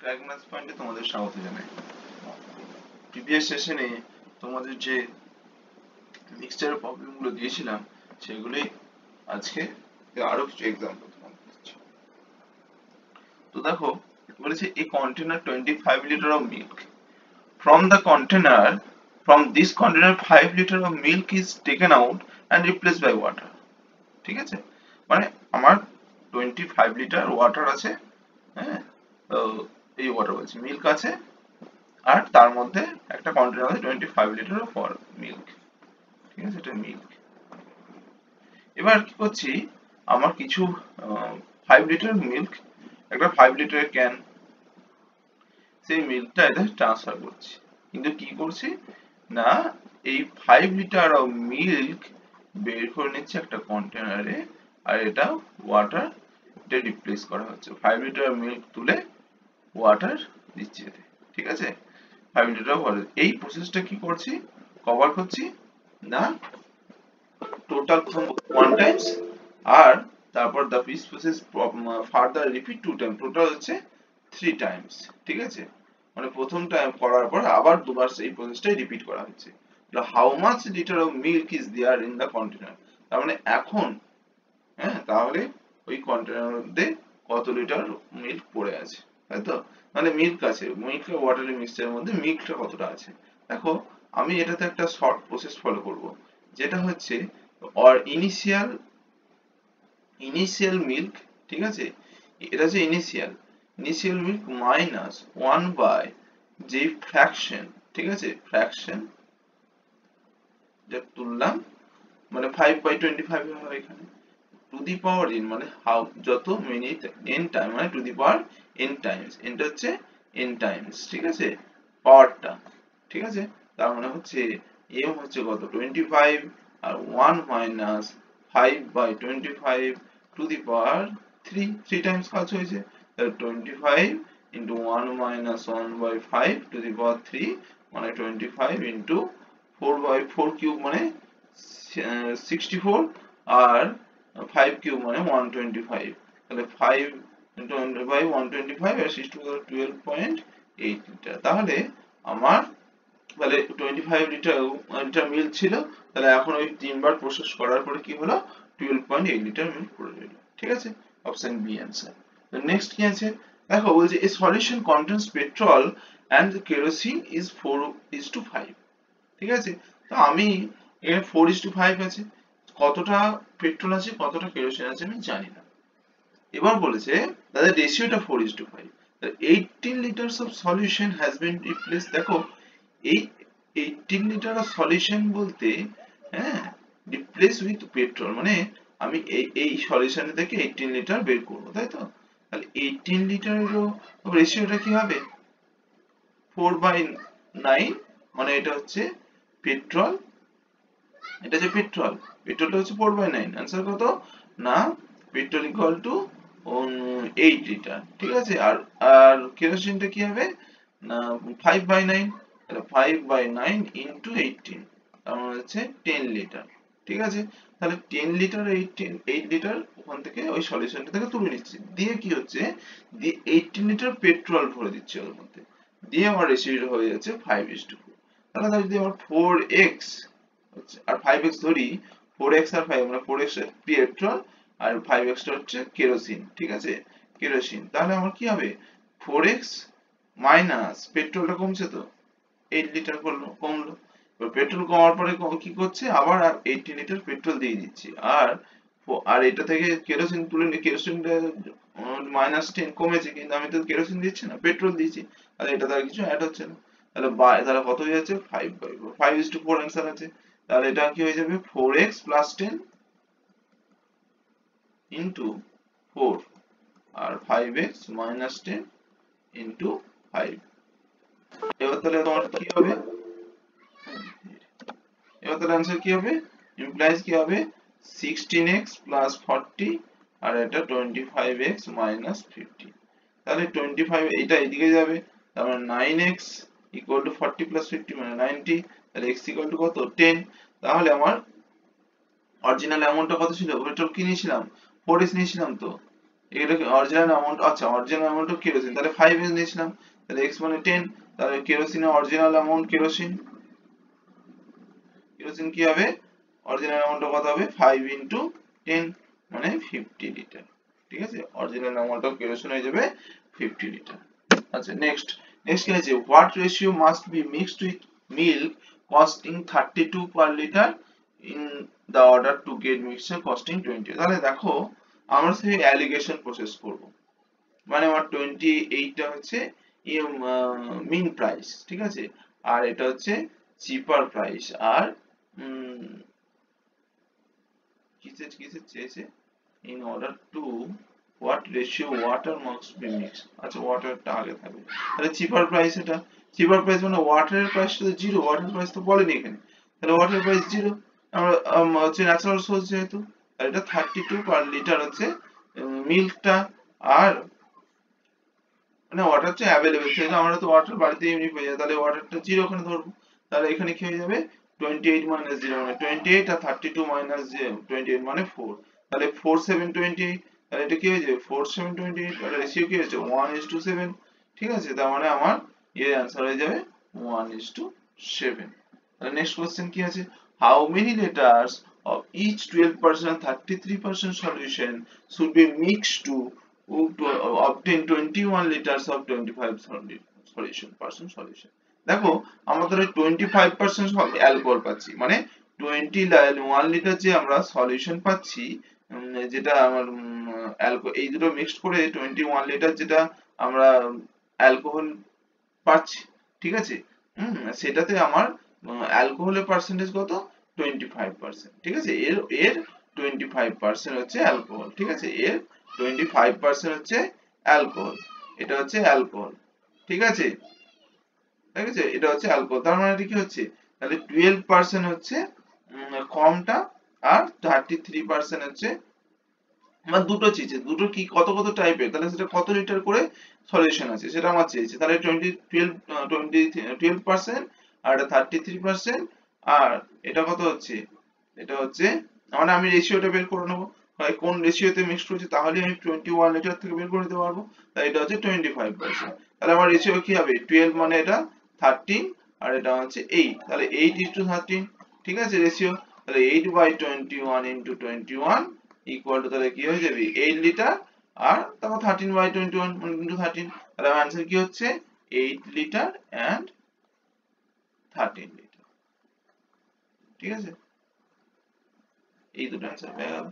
Crack maths পয়েন্টে তোমাদের স্বাগত জানাই। প্রিভিয়াস সেশনে তোমাদের যে মিক্সচারের প্রবলেমগুলো দিয়েছিলাম সেগুলোই আজকে আরো কিছু এক্সাম্পল তোমাদের দিচ্ছি। তো দেখো বলেছে a container 25 liter of milk from the container from this container 5 liter of milk is taken out and replaced by water. ঠিক আছে, মানে আমার 25 লিটার ওয়াটার আছে, হ্যাঁ, তো এই ওয়াটার বলছি মিল্ক আছে, আর তার মধ্যে একটা কন্টেনার আছে 25 লিটার ফর মিল্ক। ঠিক আছে, এটা মিল্ক। এবার কি করছি, আমার কিছু 5 লিটার মিল্ক, একটা 5 লিটারের ক্যান, সেই মিল্কটা এটা ট্রান্সফার করছি। কিন্তু কি করছি না, এই 5 লিটার অফ মিল্ক বের করে নিচ্ছে একটা কন্টেনারে, আর এটা ওয়াটার, এটা রিপ্লেস করা হচ্ছে। 5 লিটার মিল্ক তুলে ওয়াটার দিচ্ছি এতে। ঠিক আছে, 5 লিটার ওয়াটার। এই প্রসেসটা কি করছি, কভার করছি না, টোটাল ওয়ান টাইমস, আর তারপর the piece process further repeat to time, total হচ্ছে 3 টাইমস। ঠিক আছে, মানে প্রথম টাইম করার পর আবার দুবার সেই প্রসেসটাই রিপিট করা হচ্ছে। How much litre of milk is there in the container, তার মানে এখন, হ্যাঁ, তাহলে ওই কন্টেনারের মধ্যে কত লিটার মিল্ক পড়ে আছে, তাই তো, মানে মিল্ক আছে, মিল্ক ওয়াটারের মিক্সচারের মধ্যে মিল্কটা কতটা আছে। দেখো আমি এটাতে একটা শর্ট প্রসেস ফলো করব, যেটা হচ্ছে অর ইনিশিয়াল মিল্ক। ঠিক আছে, এটা হচ্ছে ইনিশিয়াল মিল্ক মাইনাস 1 বাই যে ফ্র্যাকশন, ঠিক আছে, ফ্র্যাকশন যেটা তুললাম, মানে 5/25 হবে এখানে, টু দি পাওয়ার n, মানে হাউ, যত মিনিট n টাইম, মানে to the power n times, nটা হচ্ছে n টাইমস। ঠিক আছে, পাওয়ারটা। ঠিক আছে, তার মানে হচ্ছে m হচ্ছে কত 25, আর 1 minus 5/25 two the power 3 Times কাজ হয়েছে, তাহলে 25 ইন্টু 1 মাইনাস 1/5 টু দি পাওয়ার 3, মানে 25 ইন্টু 4/4 কিউব, মানে 64, আর 5 কিউব মানে 125, তাহলে 5 ইন্টু 125 আর 64 12.8 লিটার। তাহলে আমার, তাহলে 25 লিটার মিল্ক ছিল, তাহলে এখন ওই তিনবার প্রসেস করার পরে কি হলো, 12.8 লিটার মিল্ক পড়ে রইল। ঠিক আছে, অপশন বি অ্যান্সার। তো নেক্সট কি আছে, দেখো বলছে a solution contains petrol and kerosene is 4:5। ঠিক আছে, তো আমি এখানে 4:5 আছে, কতটা পেট্রোল আছে কতটা কেরোসিন আছে আমি জানি না। এবার বলেছে তাদের রেশিওটা 4:5, 18 litres of solution has been replace. দেখো এই 18 লিটার অফ সলিউশন বলতে, হ্যাঁ, রিপ্লেস উইথ পেট্রোল, মানে আমি এই সলিউশন থেকে 18 লিটার বের করবো, তাই তো, তাহলে 18 লিটারেরও রেশিওটা কি হবে 4/9, মানে এটা হচ্ছে পেট্রোল, এটা যে পেট্রোল, পেট্রোলটা হচ্ছে 4/9, অ্যান্সার কত না, পেট্রোল ইকুয়াল টু 8 লিটার। ঠিক আছে, আর আর কেরোসিনটা কি হবে না 5/9, তাহলে 5/9 ইন্টু 18, তার মানে হচ্ছে 10 লিটার। ঠিক আছে, তাহলে 10 লিটার 8 লিটার ওখান থেকে ওই সলিউশনটা থেকে তুলে নিচ্ছি, দিয়ে কি হচ্ছে, দিয়ে 18 লিটার পেট্রোল ভরে দিচ্ছি ওর মধ্যে, দিয়ে আমার রেশিও হয়ে যাচ্ছে 5:4। তাহলে যদি আমার 4x আর 5x ধরি, 4x আর 5, মানে 4x পেট্রোল আর 5x টা হচ্ছে কেরোসিন। ঠিক আছে, কেরোসিন, তাহলে আমার কি হবে 4x মাইনাস পেট্রোলটা কমছে তো, 8 লিটার কমলো। এবার পেট্রোল কমার পরে কি করছে, আবার আর 80 লিটার পেট্রোল দিয়ে দিচ্ছি, আর আর এটা থেকে কেরোসিন তুলে নিয়ে, কেরোসিনটা -10 কমেছে, কিন্তু আমি তো কেরোসিন দিচ্ছি না, পেট্রোল দিচ্ছি, তাহলে এটা দ্বারা কিছু অ্যাড হচ্ছে না, তাহলে তাহলে কত হয়ে যাচ্ছে 5/4, 5:4 অ্যান্সার আছে। তাহলে এটা কি হয়ে যাবে 4x + 10 ইন্টু 4, আর 5x - 10 ইন্টু 5। এবার তাহলে তোমার কি হবে, এবার তাহলে অ্যান্সার কি হবে, ইমপ্লাইজ কি হবে 16x + 40, আর এটা 25x - 50। তাহলে 25 এটা এদিকে যাবে, তার মানে 9x = 40 + 50 মানে 90, তাহলে x = কত 10। তাহলে আমার অরিজিনাল অ্যামাউন্টটা কত ছিল, পেট্রোল কি নিয়েছিলাম 4x নিয়েছিলাম তো, এটা অরিজিনাল অ্যামাউন্ট, আচ্ছা অরিজিনাল অ্যামাউন্ট অফ কেরোসিন, তাহলে 5 নিয়েছিলাম, তাহলে x মানে 10, তাহলে কেরোসিনের অরিজিনাল অ্যামাউন্ট কেরোসিন কি হবে, অরিজিনাল অ্যামাউন্টটা কত হবে 5 ইনটু 10 মানে 50 লিটার। ঠিক আছে, অরিজিনাল অ্যামাউন্ট অফ কেরোসিন হয়ে যাবে 50 লিটার। আচ্ছা নেক্সট কি আছে, what ratio must be mixed with milk costing 32 per litre in the order to get mixture costing 20। তাহলে দেখো আমরা সেই অ্যালিগেশন প্রসেস করব, মানে আমার 28টা হচ্ছে মিন প্রাইস, ঠিক আছে, আর এটা হচ্ছে চিপার প্রাইস, আর কিসের চেয়েছে, in order to what ratio water must be mixed, আচ্ছা ওয়াটারটা আগে থাকবে, তাহলে চিপার প্রাইস, এটা চিপার প্রাইস মানে ওয়াটারের প্রাইস তো জিরো, ওয়াটার প্রাইস তো বলেনি এখানে, তাহলে ওয়াটার প্রাইস জিরো, আমরা হচ্ছে ন্যাচারাল সোর্স যেহেতু, আর এটা 32 পার লিটার হচ্ছে মিল্কটা, আর মানে ওয়াটারটা অ্যাভেলেবেল, সেটা আমরা তো ওয়াটার বাড়িতে এমনি পেয়ে যাই, তাহলে ওয়াটারটা জিরো ওখানে ধরবো, তাহলে এখানে কি হয়ে যাবে 28 মাইনাস 0 মানে 28, আর 32 মাইনাস 28 মানে 4, তাহলে 4 7 28, তাহলে এটা কি হয়ে যাবে 4 7 28, তাহলে রেশিও কি হচ্ছে 1:7, ঠিক আছে, তার মানে আমার এর অ্যান্সার হয়ে যাবে 1:7। তাহলে নেক্সট কোশ্চেন কি আছে, how many litres of each 12% and 33% solution should be mixed to obtain 21 liters of 25 solution। দেখো আমাদের 25% অ্যালকোহল পাচ্ছি, মানে 21 লিটার যে আমরা সলিউশন পাচ্ছি, যেটা আমার এই দুটো মিক্সড করে 21 লিটার যেটা আমরা অ্যালকোহল পাচ্ছি, ঠিক আছে, সেটাতে আমার অ্যালকোহলের পার্সেন্টেজ কত 25%, ঠিক আছে, এর 25% হচ্ছে অ্যালকোহল, ঠিক আছে, এর 25% হচ্ছে অ্যালকোহল, এটা হচ্ছে অ্যালকোহল, ঠিক আছে, ঠিক আছে, এটা হচ্ছে অ্যালকোহল, তার মানে কি হচ্ছে, তাহলে 12% হচ্ছে কমটা, আর 33% হচ্ছে, আমার দুটো চেয়েছে, দুটো কি কত কত টাইপের, তাহলে সেটা কত লিটার করে সলিউশন আছে সেটা আমার চেয়েছে, তাহলে 12% আর এটা 33%, আর এটা কত হচ্ছে, এটা হচ্ছে মানে আমি রেশিওটা বের করে নেবো, হয় কোন রেশিওতে মিক্সড করছি, তাহলে আমি 21 লিটার থেকে বের করে দিতে পারবো, তাই এটা হচ্ছে 25%, তাহলে আমার রেশিও কি হবে 12 মানে এটা 13, আর এটা হচ্ছে 8, তাহলে 8:13, ঠিক আছে রেশিও, তাহলে 8/21 into 21 ইকুয়াল টু, তাহলে কি হয়ে যাবে 8 লিটার, আর তারপর 13/21 into 13, তাহলে আমার অ্যান্সার কি হচ্ছে 8 লিটার and 13 লিটার, ঠিক আছে, এই দুটো অ্যান্সার পেয়ে গেল।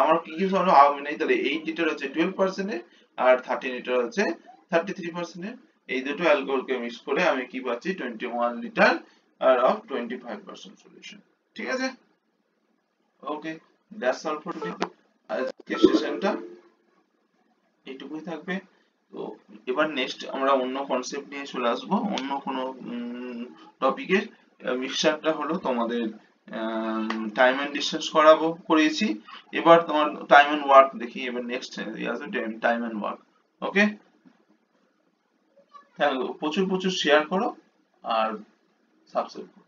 আমার কি কি হলো নেই, তাহলে 8 লিটার হচ্ছে 12% এর, আর 13 লিটার হচ্ছে 33% এর, এই দুটো অ্যালকোহলকে মিক্স করে আমি কি পাচ্ছি 21 লিটার আর অফ 25% সলিউশন, ঠিক আছে, ওকে, দ্যাটস অল ফর টুডে, আজকের সেশনটা এইটুকুই থাকবে। তো এবার নেক্সট আমরা অন্য কনসেপ্ট নিয়ে চলে আসবো, অন্য কোনো টপিকের, মিক্সচারটা হলো তোমাদের টাইম এন্ড ডিসটেন্স করিয়েছি, এবার তোমার টাইম এন্ড ওয়ার্ক দেখি, এবার নেক্সট আসবে টাইম এন্ড ওয়ার্ক, ওকে, প্রচুর শেয়ার করো আর সাবস্ক্রাইব করো।